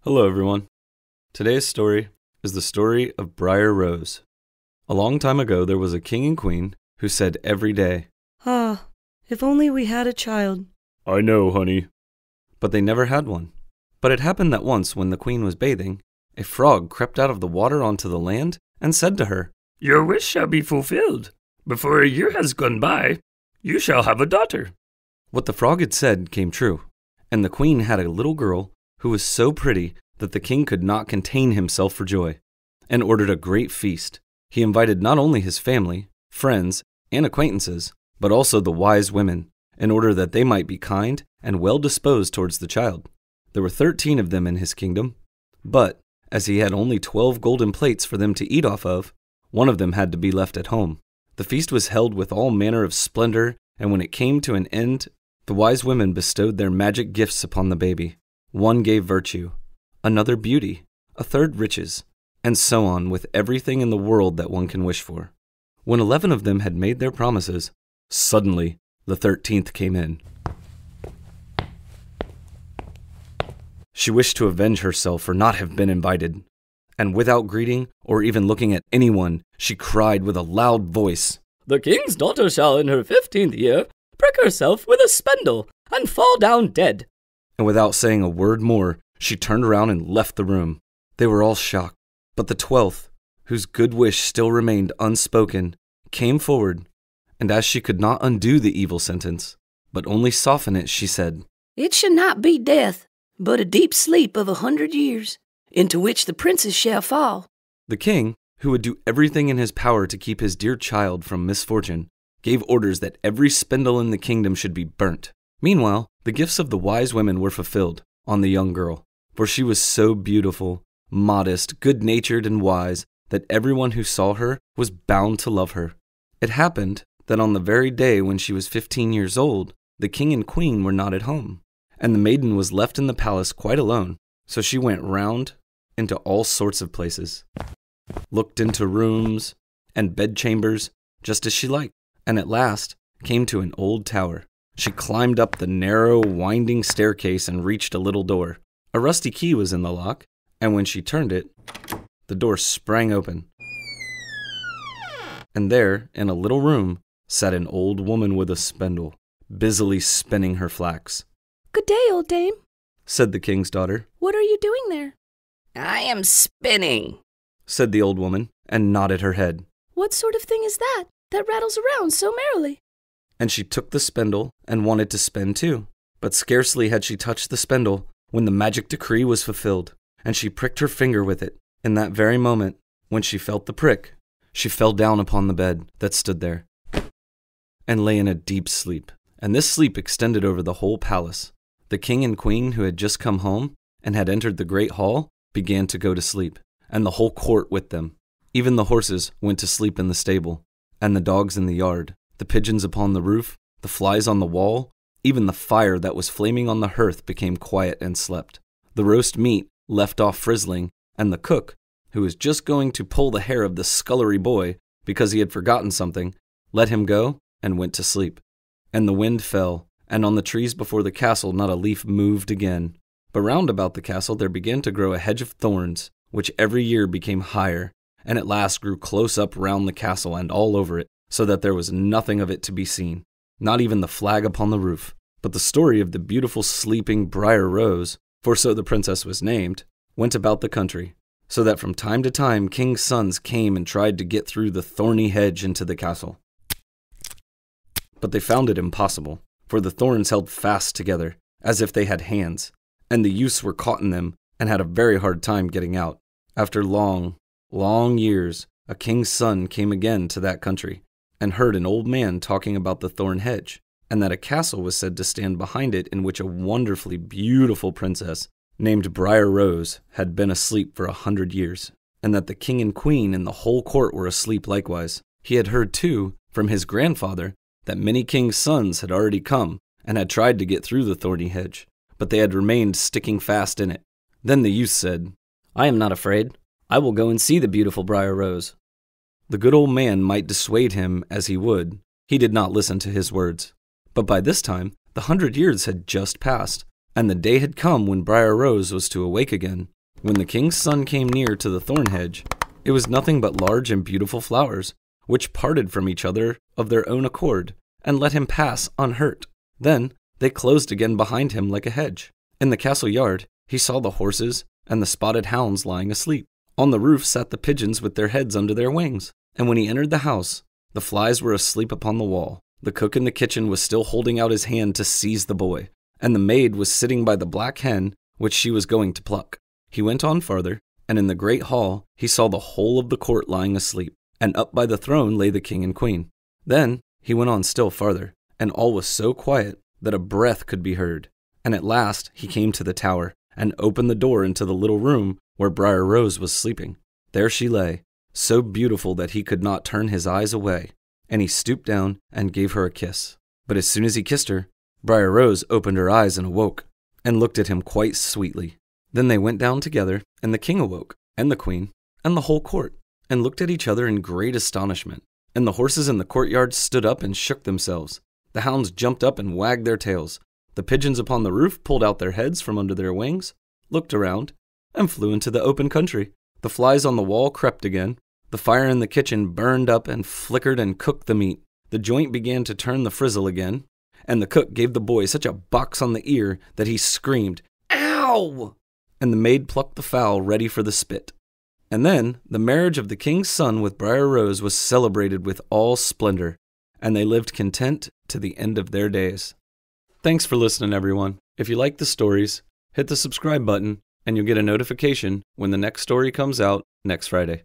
Hello everyone. Today's story is the story of Briar Rose. A long time ago there was a king and queen who said every day, "Ah, if only we had a child." "I know, honey." But they never had one. But it happened that once when the queen was bathing, a frog crept out of the water onto the land and said to her, "Your wish shall be fulfilled. Before a year has gone by, you shall have a daughter." What the frog had said came true, and the queen had a little girl who was so pretty that the king could not contain himself for joy, and ordered a great feast. He invited not only his family, friends, and acquaintances, but also the wise women, in order that they might be kind and well disposed towards the child. There were 13 of them in his kingdom, but as he had only 12 golden plates for them to eat off of, one of them had to be left at home. The feast was held with all manner of splendor, and when it came to an end, the wise women bestowed their magic gifts upon the baby. One gave virtue, another beauty, a third riches, and so on with everything in the world that one can wish for. When 11 of them had made their promises, suddenly the 13th came in. She wished to avenge herself for not have been invited, and without greeting or even looking at anyone, she cried with a loud voice, "The king's daughter shall in her 15th year prick herself with a spindle and fall down dead." And without saying a word more, she turned around and left the room. They were all shocked, but the 12th, whose good wish still remained unspoken, came forward, and as she could not undo the evil sentence, but only soften it, she said, "It shall not be death, but a deep sleep of 100 years, into which the princess shall fall." The king, who would do everything in his power to keep his dear child from misfortune, gave orders that every spindle in the kingdom should be burnt. Meanwhile, the gifts of the wise women were fulfilled on the young girl, for she was so beautiful, modest, good-natured, and wise that everyone who saw her was bound to love her. It happened that on the very day when she was 15 years old, the king and queen were not at home, and the maiden was left in the palace quite alone, so she went round into all sorts of places, looked into rooms and bedchambers just as she liked, and at last came to an old tower. She climbed up the narrow, winding staircase and reached a little door. A rusty key was in the lock, and when she turned it, the door sprang open. And there, in a little room, sat an old woman with a spindle, busily spinning her flax. "Good day, old dame," said the king's daughter. "What are you doing there?" "I am spinning," said the old woman, and nodded her head. "What sort of thing is that rattles around so merrily?" And she took the spindle and wanted to spin too. But scarcely had she touched the spindle when the magic decree was fulfilled, and she pricked her finger with it. In that very moment, when she felt the prick, she fell down upon the bed that stood there, and lay in a deep sleep. And this sleep extended over the whole palace. The king and queen, who had just come home and had entered the great hall, began to go to sleep, and the whole court with them. Even the horses went to sleep in the stable, and the dogs in the yard, the pigeons upon the roof, the flies on the wall, even the fire that was flaming on the hearth became quiet and slept. The roast meat left off frizzling, and the cook, who was just going to pull the hair of the scullery boy because he had forgotten something, let him go and went to sleep. And the wind fell, and on the trees before the castle not a leaf moved again. But round about the castle there began to grow a hedge of thorns, which every year became higher, and at last grew close up round the castle and all over it, so that there was nothing of it to be seen, not even the flag upon the roof. But the story of the beautiful sleeping Briar Rose, for so the princess was named, went about the country, so that from time to time kings' sons came and tried to get through the thorny hedge into the castle. But they found it impossible, for the thorns held fast together, as if they had hands, and the youths were caught in them and had a very hard time getting out. After long, long years, a king's son came again to that country, and heard an old man talking about the thorn hedge, and that a castle was said to stand behind it in which a wonderfully beautiful princess named Briar Rose had been asleep for 100 years, and that the king and queen and the whole court were asleep likewise. He had heard, too, from his grandfather, that many kings' sons had already come and had tried to get through the thorny hedge, but they had remained sticking fast in it. Then the youth said, "I am not afraid. I will go and see the beautiful Briar Rose." The good old man might dissuade him as he would. He did not listen to his words. But by this time, the 100 years had just passed, And the day had come when Briar Rose was to awake again. When the king's son came near to the thorn hedge, it was nothing but large and beautiful flowers, which parted from each other of their own accord, and let him pass unhurt. Then they closed again behind him like a hedge. In the castle yard he saw the horses and the spotted hounds lying asleep. On the roof sat the pigeons with their heads under their wings. And when he entered the house, the flies were asleep upon the wall. The cook in the kitchen was still holding out his hand to seize the boy, and the maid was sitting by the black hen which she was going to pluck. He went on farther, and in the great hall he saw the whole of the court lying asleep, and up by the throne lay the king and queen. Then he went on still farther, and all was so quiet that a breath could be heard. And at last he came to the tower, and opened the door into the little room where Briar Rose was sleeping. There she lay, so beautiful that he could not turn his eyes away, and he stooped down and gave her a kiss. But as soon as he kissed her, Briar Rose opened her eyes and awoke, and looked at him quite sweetly. Then they went down together, and the king awoke, and the queen, and the whole court, and looked at each other in great astonishment. And the horses in the courtyard stood up and shook themselves. The hounds jumped up and wagged their tails. The pigeons upon the roof pulled out their heads from under their wings, looked around, and flew into the open country. The flies on the wall crept again. The fire in the kitchen burned up and flickered and cooked the meat. The joint began to turn the frizzle again, and the cook gave the boy such a box on the ear that he screamed, "Ow!" And the maid plucked the fowl ready for the spit. And then the marriage of the king's son with Briar Rose was celebrated with all splendor, and they lived content to the end of their days. Thanks for listening, everyone. If you like the stories, hit the subscribe button, and you'll get a notification when the next story comes out next Friday.